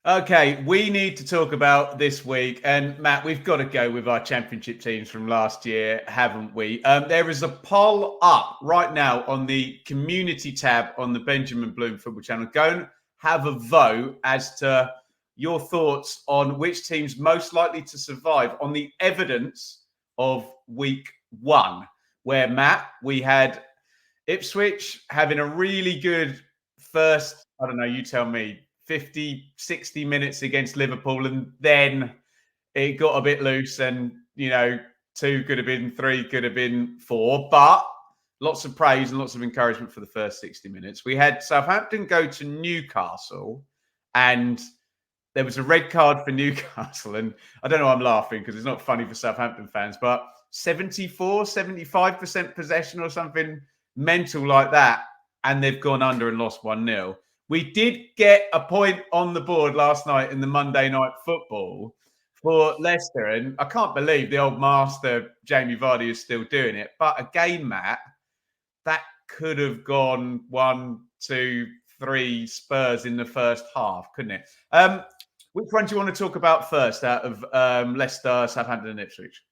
Okay, we need to talk about this week. And Matt, we've got to go with our championship teams from last year, haven't we? There is a poll up right now on the community tab on the Benjamin Bloom Football Channel. Go and have a vote as to your thoughts on which team's most likely to survive on the evidence of week one, where, Matt, we had Ipswich having a really good first, I don't know, you tell me, 50, 60 minutes against Liverpool, and then it got a bit loose, and, two could have been three, could have been four, but lots of praise and lots of encouragement for the first 60 minutes. We had Southampton go to Newcastle, and there was a red card for Newcastle, and I don't know, I'm laughing because it's not funny for Southampton fans, but 75% possession or something mental like that, and they've gone under and lost 1-0. We did get a point on the board last night in the Monday Night Football for Leicester, and I can't believe the old master, Jamie Vardy, is still doing it. But again, Matt, that could have gone 1, 2, 3 Spurs in the first half, couldn't it? Which one do you want to talk about first out of Leicester, Southampton and Ipswich?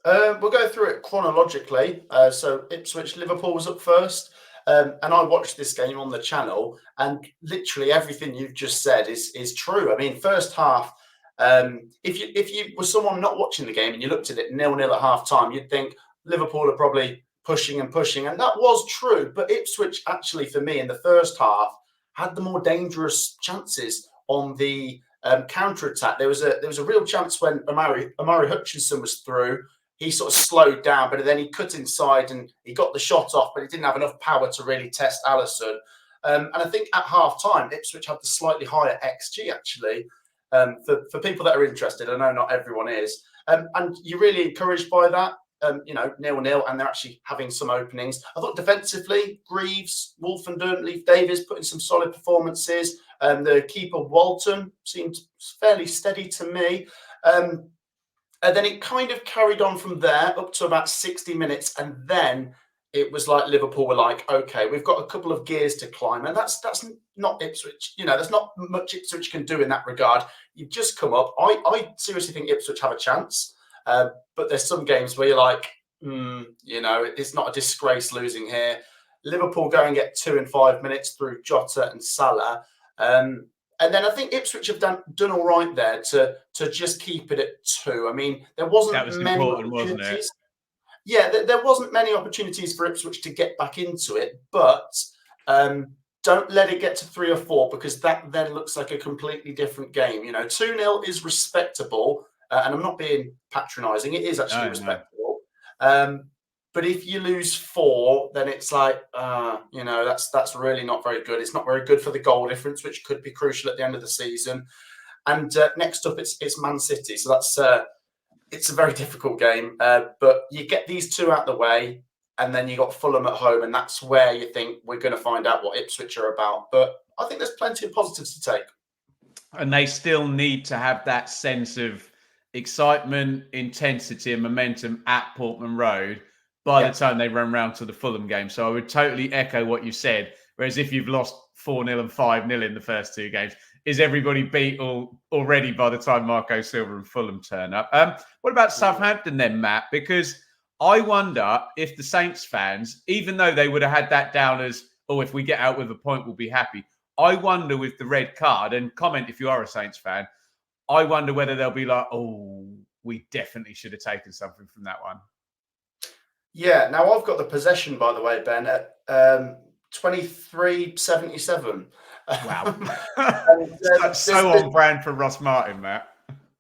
We'll go through it chronologically. So Ipswich, Liverpool was up first. And I watched this game on the channel, and literally everything you've just said is true. I mean, first half, if you were someone not watching the game and you looked at it 0-0 at half time, you'd think Liverpool are probably pushing, and that was true. But Ipswich actually, for me, in the first half, had the more dangerous chances on the counter-attack. There was a real chance when Amari Hutchinson was through. He sort of slowed down, but then he cut inside and he got the shot off, but he didn't have enough power to really test Alisson. And I think at half-time, Ipswich had the slightly higher XG, actually, for people that are interested. I know not everyone is. And you're really encouraged by that, 0-0, and they're actually having some openings. I thought defensively, Greaves, Wolfenden, Leif Davis put in some solid performances. The keeper, Walton, seemed fairly steady to me. And then it kind of carried on from there up to about 60 minutes. And then it was like Liverpool were like, okay, we've got a couple of gears to climb. And that's not Ipswich. There's not much Ipswich can do in that regard. You've just come up. I seriously think Ipswich have a chance. But there's some games where you're like, it's not a disgrace losing here. Liverpool go and get 2 in 5 minutes through Jota and Salah. And then I think Ipswich have done all right there to just keep it at 2. I mean, there wasn't many opportunities. Wasn't it? Yeah, there wasn't many opportunities for Ipswich to get back into it, but don't let it get to 3 or 4, because that then looks like a completely different game. 2-0 is respectable, and I'm not being patronising. It is actually respectable. But if you lose 4, then it's like, that's really not very good. It's not very good for the goal difference, which could be crucial at the end of the season. And next up, it's Man City. So it's a very difficult game. But you get these 2 out the way, and then you got Fulham at home, and that's where you think we're going to find out what Ipswich are about. But I think there's plenty of positives to take. And they still need to have that sense of excitement, intensity, and momentum at Portman Road by the time they run round to the Fulham game. So I would totally echo what you said. Whereas if you've lost 4-0 and 5-0 in the first 2 games, is everybody beat already by the time Marco Silva and Fulham turn up? What about Southampton then, Matt? Because I wonder if the Saints fans, even though they would have had that down as, if we get out with a point, we'll be happy. I wonder with the red card, and comment if you are a Saints fan, I wonder whether they'll be like, we definitely should have taken something from that one. Yeah, now I've got the possession, by the way, Ben, at 23-77. Wow. That's so on brand for Ross Martin, Matt.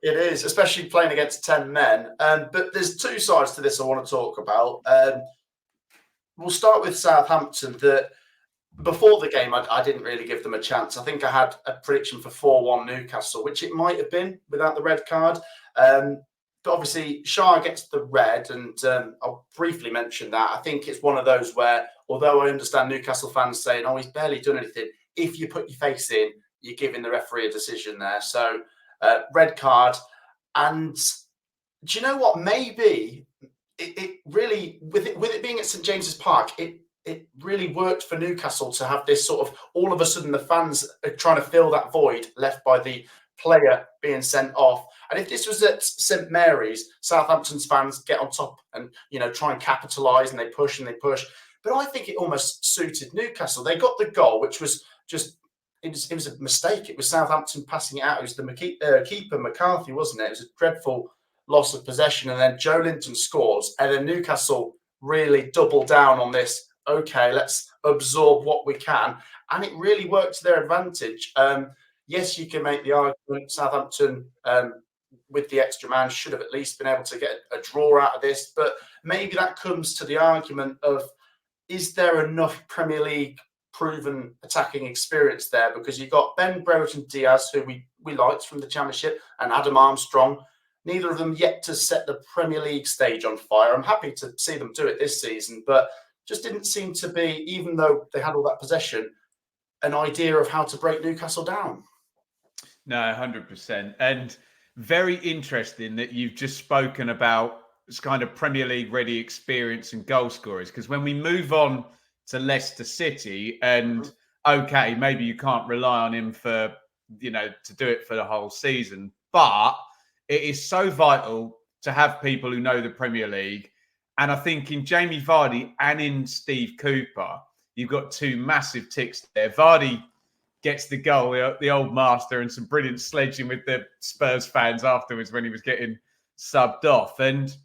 It is, especially playing against 10 men. But there's 2 sides to this I want to talk about. We'll start with Southampton. That before the game, I didn't really give them a chance. I think I had a prediction for 4-1 Newcastle, which it might have been without the red card. But obviously, Shah gets the red, and I'll briefly mention that. I think it's one of those where, although I understand Newcastle fans saying, he's barely done anything, if you put your face in, you're giving the referee a decision there. So, red card. And do you know what? Maybe it really, with it being at St James's Park, it it really worked for Newcastle to have this sort of, all of a sudden the fans are trying to fill that void left by the player being sent off. And if this was at St Mary's, Southampton's fans get on top and, try and capitalise, and they push and they push. But I think it almost suited Newcastle. They got the goal, which was just, it was a mistake. It was Southampton passing it out. It was the keeper, McCarthy, wasn't it? It was a dreadful loss of possession. And then Joe Linton scores. And then Newcastle really doubled down on this. Okay, let's absorb what we can. And it really worked to their advantage. Yes, you can make the argument Southampton, with the extra man, should have at least been able to get a draw out of this. But maybe that comes to the argument of, is there enough Premier League proven attacking experience there? Because you've got Ben Brereton Diaz, who we liked from the Championship, and Adam Armstrong. Neither of them yet to set the Premier League stage on fire. I'm happy to see them do it this season, but just didn't seem to be, even though they had all that possession, an idea of how to break Newcastle down. No, 100%. And very interesting that you've just spoken about this kind of Premier League ready experience and goal scorers. Because when we move on to Leicester City, and okay, maybe you can't rely on him for, to do it for the whole season, but it is so vital to have people who know the Premier League. And I think in Jamie Vardy and in Steve Cooper, you've got two massive ticks there. Vardy gets the goal, the old master, and some brilliant sledging with the Spurs fans afterwards when he was getting subbed off. And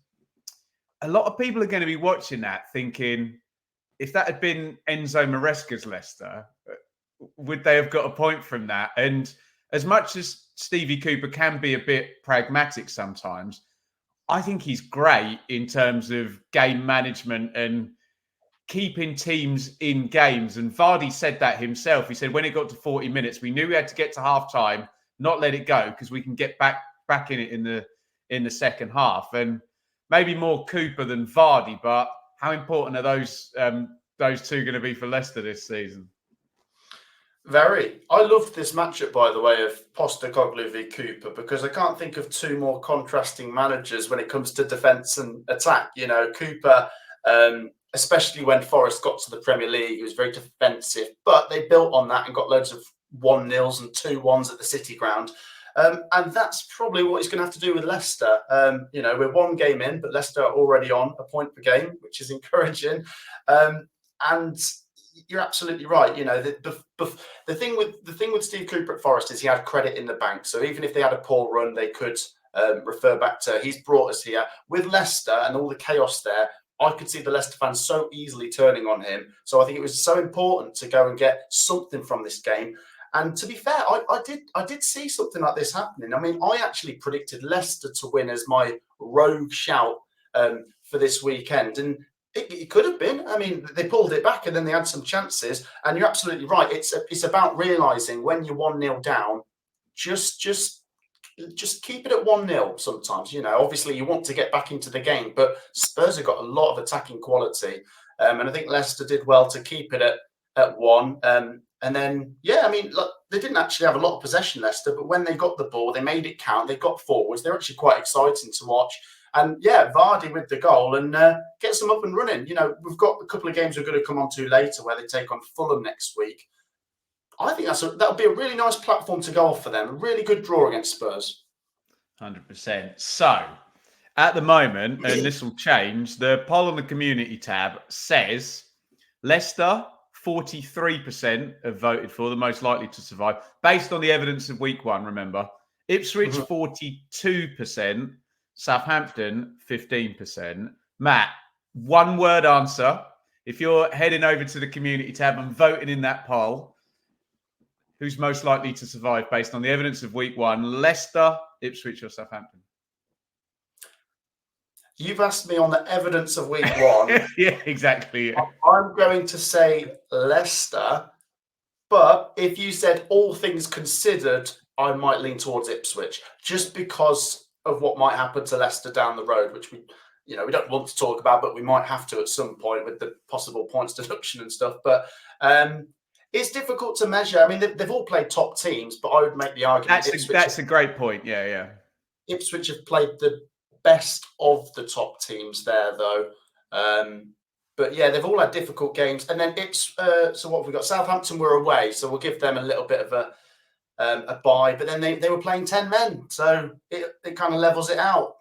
a lot of people are going to be watching that thinking, if that had been Enzo Maresca's Leicester, would they have got a point from that? And as much as Stevie Cooper can be a bit pragmatic sometimes, I think he's great in terms of game management and keeping teams in games. And Vardy said that himself. He said when it got to 40 minutes, we knew we had to get to half time, not let it go, because we can get back in it in the second half. And maybe more Cooper than Vardy, but how important are those two going to be for Leicester this season? Very. I loved this matchup, by the way, of Postecoglou v Cooper, because I can't think of two more contrasting managers when it comes to defence and attack. Cooper, especially when Forest got to the Premier League, he was very defensive, but they built on that and got loads of 1-0s and 2-1s at the City ground. And that's probably what he's going to have to do with Leicester. We're one game in, but Leicester are already on a point per game, which is encouraging. And you're absolutely right. The thing with Steve Cooper at Forest is he had credit in the bank. So even if they had a poor run, they could refer back to, he's brought us here. With Leicester and all the chaos there, I could see the Leicester fans so easily turning on him. So I think it was so important to go and get something from this game. And to be fair, I did see something like this happening. I mean, I actually predicted Leicester to win as my rogue shout for this weekend. And it could have been. I mean, they pulled it back and then they had some chances. And you're absolutely right. It's about realising when you're 1-0 down, just keep it at 1-0 sometimes. Obviously you want to get back into the game, but Spurs have got a lot of attacking quality. And I think Leicester did well to keep it at 1. And then, look, they didn't actually have a lot of possession, Leicester, but when they got the ball, they made it count. They got forwards. They're actually quite exciting to watch. And Vardy with the goal and gets them up and running. We've got a couple of games we're going to come on to later where they take on Fulham next week. I think that'll be a really nice platform to go off for them. A really good draw against Spurs. 100%. So, at the moment, and this will change, the poll on the community tab says Leicester, 43% have voted for the most likely to survive, based on the evidence of week 1, remember. Ipswich, 42%. Southampton, 15%. Matt, one word answer. If you're heading over to the community tab and voting in that poll, who's most likely to survive based on the evidence of week 1? Leicester, Ipswich or Southampton? You've asked me on the evidence of week 1. Yeah, exactly. I'm going to say Leicester, but if you said all things considered, I might lean towards Ipswich, just because of what might happen to Leicester down the road, which we don't want to talk about, but we might have to at some point with the possible points deduction and stuff. But it's difficult to measure. I mean, they've all played top teams, but I would make the argument that's a great point. Yeah. Ipswich have played the best of the top teams there, though. But yeah, they've all had difficult games. And then so what have we got? Southampton were away, so we'll give them a little bit of a bye. But then they were playing 10 men, so it kind of levels it out.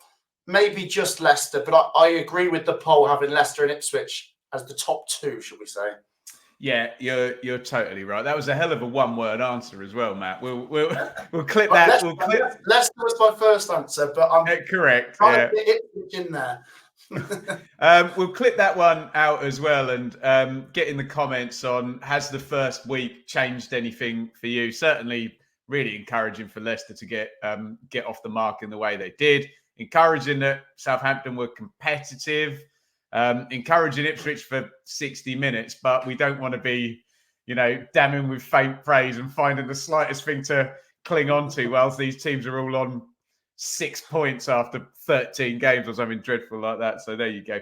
Maybe just Leicester, but I agree with the poll having Leicester and Ipswich as the top two, should we say? Yeah, you're totally right. That was a hell of a one-word answer as well, Matt. We'll clip that. Leicester was my first answer, but I'm correct. trying to get Ipswich in there. We'll clip that one out as well and get in the comments on, has the first week changed anything for you? Certainly really encouraging for Leicester to get off the mark in the way they did. Encouraging that Southampton were competitive. Encouraging Ipswich for 60 minutes, but we don't want to be, damning with faint praise and finding the slightest thing to cling on to whilst these teams are all on 6 points after 13 games or something dreadful like that. So there you go.